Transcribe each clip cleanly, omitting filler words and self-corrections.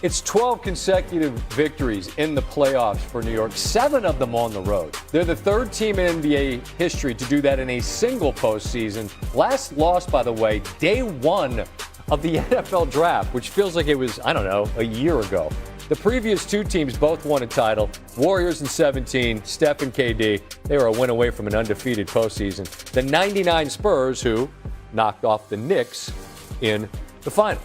It's 12 consecutive victories in the playoffs for New York, 7 of them on the road. They're the third team in NBA history to do that in a single postseason. Last loss, by the way, day one of the NFL draft, which feels like it was, I don't know, a year ago. The previous two teams both won a title. Warriors in 17, Steph and KD. They were a win away from an undefeated postseason. The 99 Spurs, who knocked off the Knicks in the finals.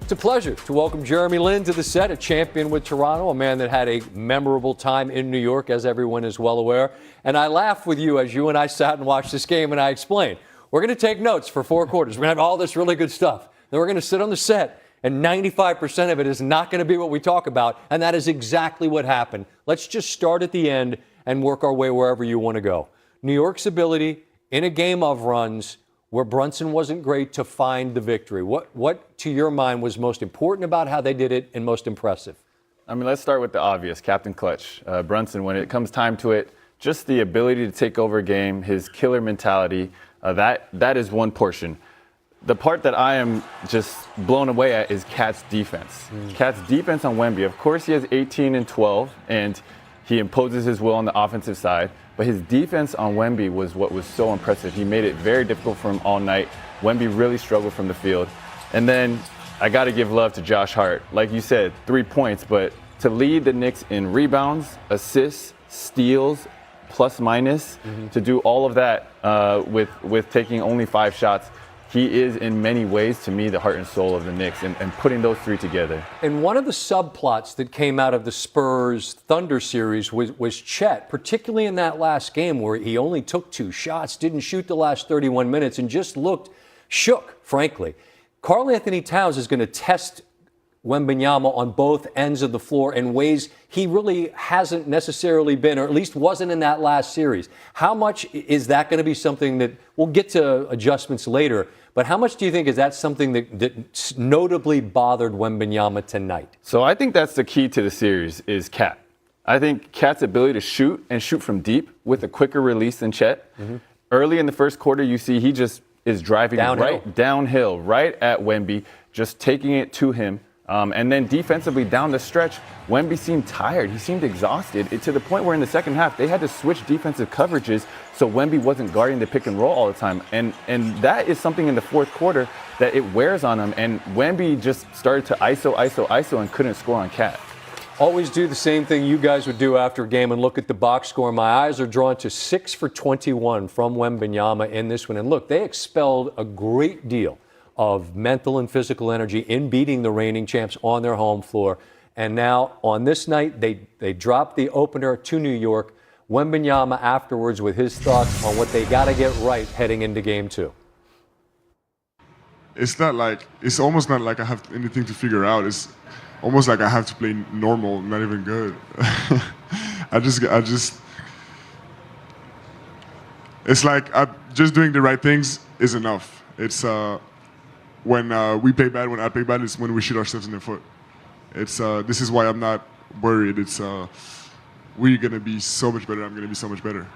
It's a pleasure to welcome Jeremy Lin to the set, a champion with Toronto, a man that had a memorable time in New York, as everyone is well aware. And I laughed with you as you and I sat and watched this game, and I explained, we're going to take notes for 4 quarters. We're going to have all this really good stuff. Then we're going to sit on the set, and 95% of it is not going to be what we talk about, and that is exactly what happened. Let's just start at the end and work our way wherever you want to go. New York's ability in a game of runs where Brunson wasn't great to find the victory. What to your mind was most important about how they did it and most impressive? I mean, let's start with the obvious, Captain Clutch. Brunson, when it comes time to it, just the ability to take over a game, his killer mentality, that is one portion. The part that I am just blown away at is Cat's defense. Cat's defense on Wemby. Of course, he has 18 and 12, and he imposes his will on the offensive side. But his defense on Wemby was what was so impressive. He made it very difficult for him all night. Wemby really struggled from the field. And then I got to give love to Josh Hart. Like you said, 3 points, but to lead the Knicks in rebounds, assists, steals, plus minus, to do all of that with taking only 5 shots. He is, in many ways, to me, the heart and soul of the Knicks, and putting those 3 together. And one of the subplots that came out of the Spurs Thunder series was Chet, particularly in that last game where he only took 2 shots, didn't shoot the last 31 minutes, and just looked shook, frankly. Karl-Anthony Towns is going to test Wembanyama on both ends of the floor in ways he really hasn't necessarily been, or at least wasn't in that last series. How much is that going to be something that we'll get to adjustments later? But how much do you think is that something that notably bothered Wembanyama tonight? So I think that's the key to the series is Cat. I think Cat's ability to shoot and shoot from deep with a quicker release than Chet. Early in the first quarter, you see he just is driving downhill, right at Wemby, just taking it to him. And then defensively down the stretch, Wemby seemed tired. He seemed exhausted to the point where in the second half, they had to switch defensive coverages so Wemby wasn't guarding the pick and roll all the time. And that is something in the fourth quarter that it wears on him. And Wemby just started to ISO and couldn't score on Cat. Always do the same thing you guys would do after a game and look at the box score. My eyes are drawn to 6 for 21 from Wembanyama in this one. And look, they expelled a great deal of mental and physical energy in beating the reigning champs on their home floor. And now on this night, they dropped the opener to New York. Wembanyama afterwards with his thoughts on what they got to get right heading into game 2. It's almost not like I have anything to figure out. It's almost like I have to play normal, not even good. It's like just doing the right things is enough. It's when we play bad, when I play bad, it's when we shoot ourselves in the foot. This is why I'm not worried. We're going to be so much better. I'm going to be so much better.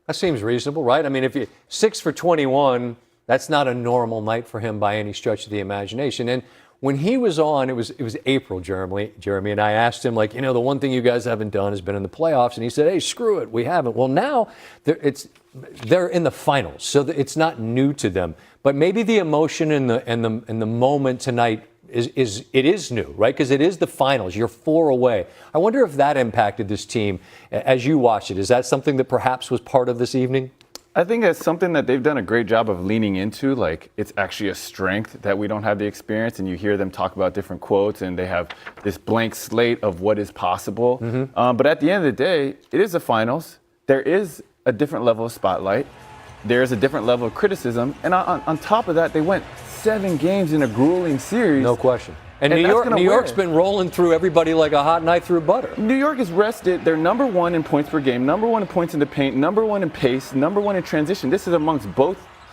That seems reasonable, right? I mean, if you 6 for 21, that's not a normal night for him by any stretch of the imagination. And when he was on, it was April, Jeremy, and I asked him, like, the one thing you guys haven't done has been in the playoffs, and he said, hey, screw it, we haven't. Well, now they're in the finals, so it's not new to them. But maybe the emotion and the moment tonight is new, right? Because it is the finals. You're 4 away. I wonder if that impacted this team as you watched it. Is that something that perhaps was part of this evening? I think it's something that they've done a great job of leaning into. Like, it's actually a strength that we don't have the experience, and you hear them talk about different quotes, and they have this blank slate of what is possible. But at the end of the day, it is the finals. There is a different level of spotlight. There's a different level of criticism. And on top of that, they went 7 games in a grueling series. No question. And New York's been rolling through everybody like a hot knife through butter. New York is rested. They're number 1 in points per game, number 1 in points in the paint, number 1 in pace, number 1 in transition. This is amongst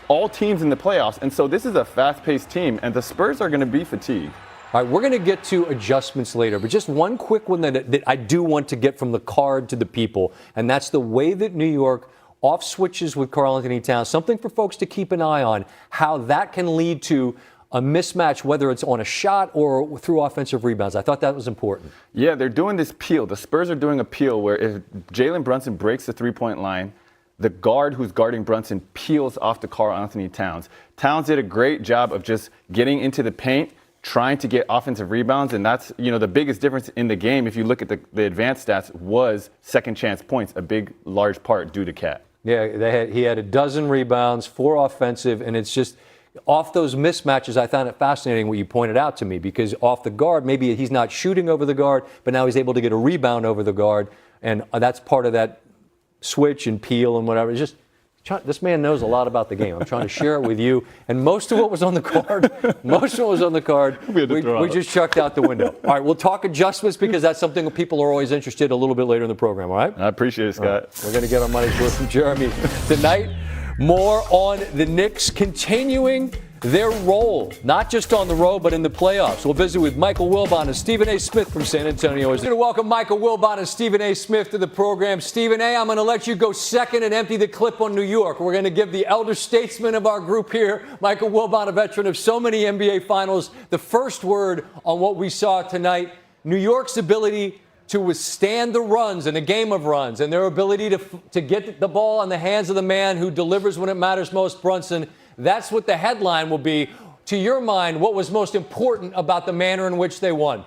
all teams in the playoffs. And so this is a fast-paced team, and the Spurs are going to be fatigued. All right, we're going to get to adjustments later, but just one quick one that I do want to get from the card to the people, and that's the way that New York off switches with Karl-Anthony Towns, something for folks to keep an eye on, how that can lead to a mismatch, whether it's on a shot or through offensive rebounds. I thought that was important. Yeah, they're doing this peel. The Spurs are doing a peel where if Jalen Brunson breaks the three-point line, the guard who's guarding Brunson peels off to Karl-Anthony Towns. Towns did a great job of just getting into the paint, trying to get offensive rebounds, and that's, you know, the biggest difference in the game, if you look at the advanced stats, was second chance points, a big, large part due to Cat. Yeah, he had a dozen rebounds, 4 offensive, and it's just off those mismatches. I found it fascinating what you pointed out to me, because off the guard, maybe he's not shooting over the guard, but now he's able to get a rebound over the guard, and that's part of that switch and peel and whatever. It's just, this man knows a lot about the game. I'm trying to share it with you. And most of what was on the card, we just chucked out the window. All right, we'll talk adjustments because that's something that people are always interested a little bit later in the program, all right? I appreciate it, Scott. Right. We're going to get our money's worth from Jeremy tonight. More on the Knicks continuing their role, not just on the road, but in the playoffs. We'll visit with Michael Wilbon and Stephen A. Smith from San Antonio. We're going to welcome Michael Wilbon and Stephen A. Smith to the program. Stephen A., I'm going to let you go second and empty the clip on New York. We're going to give the elder statesman of our group here, Michael Wilbon, a veteran of so many NBA finals, the first word on what we saw tonight. New York's ability to withstand the runs in a game of runs and their ability to get the ball in the hands of the man who delivers when it matters most, Brunson. That's what the headline will be. To your mind, what was most important about the manner in which they won?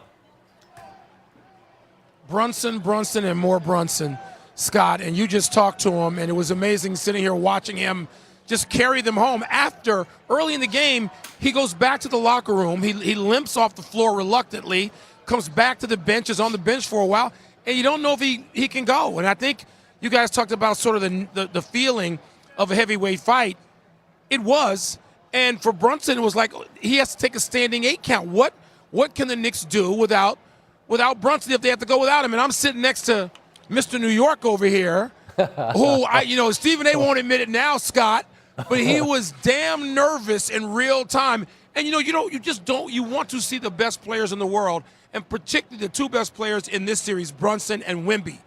Brunson, and more Brunson, Scott. And you just talked to him, and it was amazing sitting here watching him just carry them home. After, early in the game, he goes back to the locker room. He limps off the floor reluctantly, comes back to the bench, is on the bench for a while, and you don't know if he can go. And I think you guys talked about sort of the feeling of a heavyweight fight. It was, and for Brunson, it was like he has to take a standing 8 count. What can the Knicks do without Brunson if they have to go without him? And I'm sitting next to Mr. New York over here, who Stephen A. won't admit it now, Scott, but he was damn nervous in real time. And you want to see the best players in the world, and particularly the 2 best players in this series, Brunson and Wemby,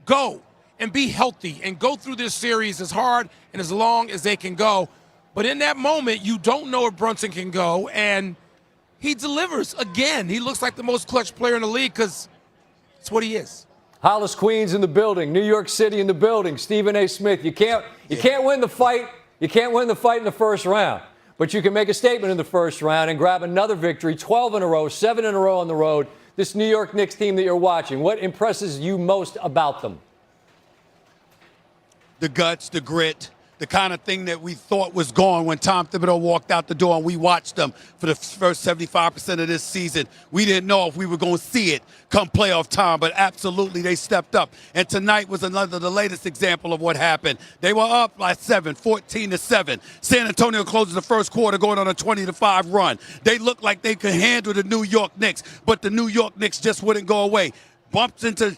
go and be healthy and go through this series as hard and as long as they can go. But in that moment, you don't know if Brunson can go, and he delivers again. He looks like the most clutch player in the league because it's what he is. Hollis, Queens in the building. New York City in the building. Stephen A. Smith. You can't win the fight. You can't win the fight in the first round, but you can make a statement in the first round and grab another victory. 12 in a row, 7 in a row on the road. This New York Knicks team that you're watching, what impresses you most about them? The guts, the grit. The kind of thing that we thought was gone when Tom Thibodeau walked out the door and we watched them for the first 75% of this season. We didn't know if we were going to see it come playoff time, but absolutely they stepped up. And tonight was the latest example of what happened. They were up by 7, 14-7. San Antonio closes the first quarter going on a 20-5 run. They looked like they could handle the New York Knicks, but the New York Knicks just wouldn't go away. Bumps into,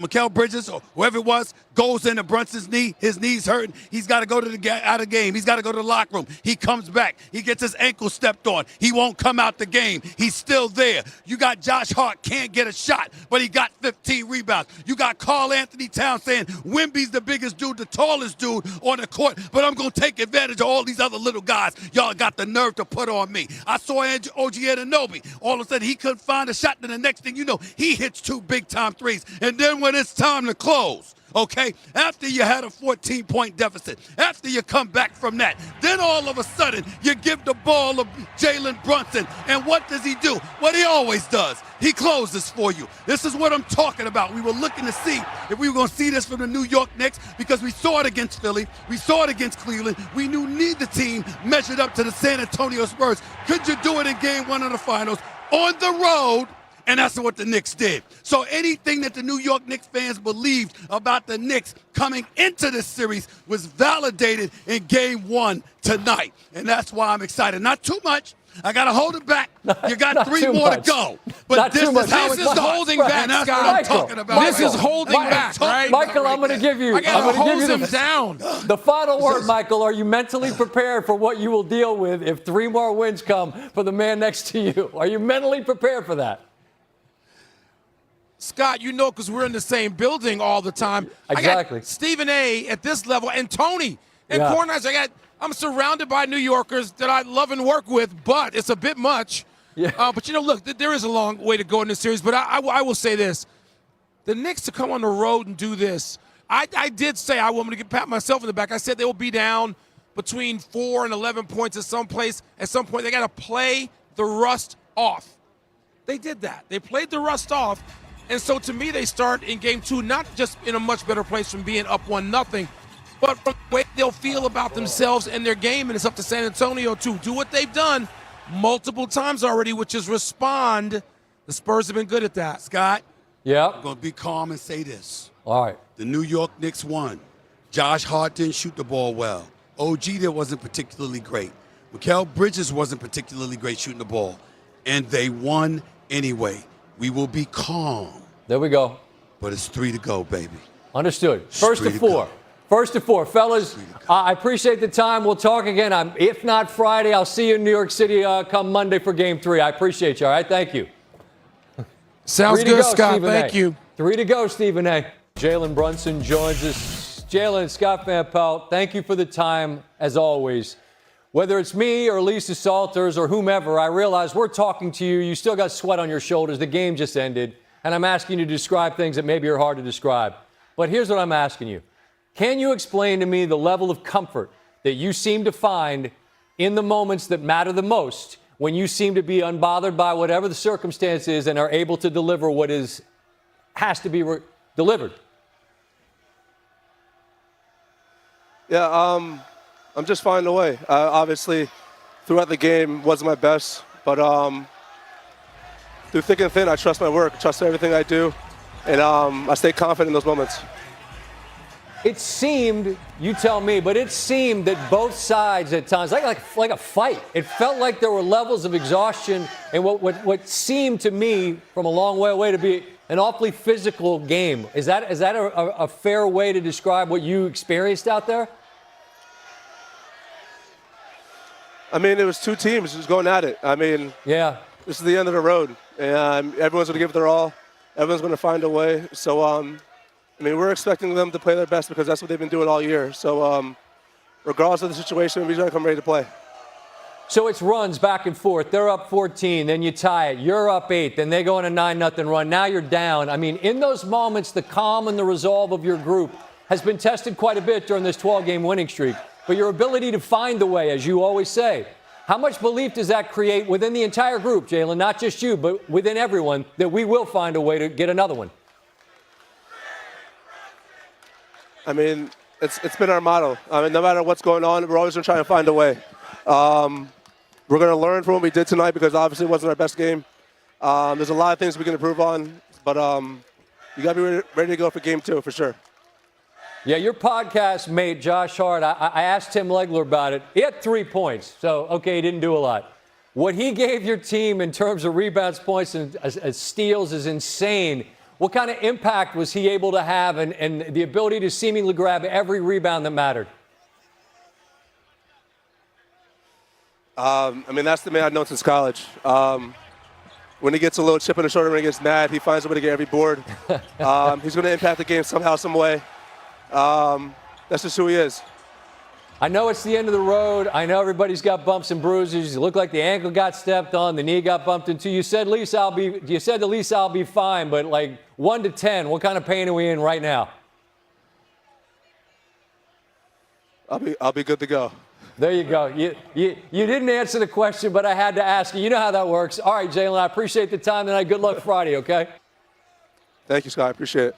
Mikal Bridges or whoever it was, goes into Brunson's knee. His knee's hurting. He's got to go out of game. He's got to go to the locker room. He comes back. He gets his ankle stepped on. He won't come out the game. He's still there. You got Josh Hart, can't get a shot, but he got 15 rebounds. You got Karl-Anthony Towns saying, Wemby's the biggest dude, the tallest dude on the court, but I'm going to take advantage of all these other little guys y'all got the nerve to put on me. I saw OG Anunoby. All of a sudden, he couldn't find a shot. Then the next thing you know, he hits 2 big-time threes. And then when it's time to close, okay, after you had a 14-point deficit, after you come back from that, then all of a sudden you give the ball to Jalen Brunson, and what does he do? What he always does, he closes for you. This is what I'm talking about. We were looking to see if we were going to see this from the New York Knicks because we saw it against Philly, we saw it against Cleveland. We knew neither team measured up to the San Antonio Spurs. Could you do it in Game 1 of the Finals on the road? And that's what the Knicks did. So anything that the New York Knicks fans believed about the Knicks coming into this series was validated in Game 1 tonight. And that's why I'm excited. Not too much. I got to hold it back. You got 3 more to go. But this is how it starts. Holding back, and that's Scott. what I'm talking about. This is holding back, right? Michael, I'm going to give you. I got to hose him down. The final word, Michael. Are you mentally prepared for what you will deal with if 3 more wins come for the man next to you? Are you mentally prepared for that? Scott, because we're in the same building all the time. Exactly. I got Stephen A. at this level and Tony and Corners. I'm surrounded by New Yorkers that I love and work with, but it's a bit much. Yeah. But, look, there is a long way to go in this series. But I will say this. The Knicks to come on the road and do this, I did say I want to pat myself in the back. I said they will be down between 4 and 11 points at some point. They got to play the rust off. They did that. They played the rust off. And so, to me, they start in Game 2 not just in a much better place from being up 1-0, but from the way they'll feel about themselves and their game. And it's up to San Antonio to do what they've done multiple times already, which is respond. The Spurs have been good at that. Scott, Yeah. I'm going to be calm and say this. All right. The New York Knicks won. Josh Hart didn't shoot the ball well. OG there wasn't particularly great. Mikal Bridges wasn't particularly great shooting the ball. And they won anyway. We will be calm. There we go. But it's 3 to go, baby. Understood. First to 3 to 4. go. First to 4. Fellas, I appreciate the time. We'll talk again. If not Friday, I'll see you in New York City come Monday for Game 3. I appreciate you. All right, thank you. Sounds good, Scott. Thank you. 3 to go, Stephen A. Jalen Brunson joins us. Jalen, Scott Van Pelt, thank you for the time, as always. Whether it's me or Lisa Salters or whomever, I realize we're talking to you. You still got sweat on your shoulders. The game just ended. And I'm asking you to describe things that maybe are hard to describe. But here's what I'm asking you. Can you explain to me the level of comfort that you seem to find in the moments that matter the most, when you seem to be unbothered by whatever the circumstance is and are able to deliver what has to be delivered? Yeah, I'm just finding a way. Obviously, throughout the game wasn't my best, but through thick and thin, I trust my work, trust everything I do, and I stay confident in those moments. It seemed, you tell me, but it seemed that both sides at times, like a fight. It felt like there were levels of exhaustion and what seemed to me from a long way away to be an awfully physical game. Is that a fair way to describe what you experienced out there? I mean, it was two teams just going at it. I mean, Yeah. this is the end of the road, and everyone's going to give it their all. Everyone's going to find a way. So, I mean, we're expecting them to play their best because that's what they've been doing all year. So, regardless of the situation, we're going to come ready to play. So it's runs back and forth. They're up 14, then you tie it. You're up 8, then they go on a 9-0 run. Now you're down. I mean, in those moments, the calm and the resolve of your group has been tested quite a bit during this 12-game winning streak. But your ability to find the way, as you always say, how much belief does that create within the entire group, Jalen, not just you, but within everyone, that we will find a way to get another one? I mean, it's been our motto. I mean, no matter what's going on, we're always going to try and find a way. We're going to learn from what we did tonight because obviously it wasn't our best game. There's a lot of things we can improve on, but you got to be ready to go for Game 2 for sure. Yeah, your podcast mate, Josh Hart, I asked Tim Legler about it. He had 3 points, so, okay, he didn't do a lot. What he gave your team in terms of rebounds, points, and steals is insane. What kind of impact was he able to have and the ability to seemingly grab every rebound that mattered? I mean, that's the man I've known since college. When he gets a little chip in the shoulder, when he gets mad, he finds a way to get every board. He's going to impact the game somehow, some way. That's just who he is. I know it's the end of the road. I know everybody's got bumps and bruises. You look like the ankle got stepped on, the knee got bumped into. You said, at least I'll be fine, but like 1 to 10, what kind of pain are we in right now? I'll be good to go. There you go. You didn't answer the question, but I had to ask you. You know how that works. All right, Jalen, I appreciate the time tonight. Good luck Friday, okay? Thank you, Scott. I appreciate it.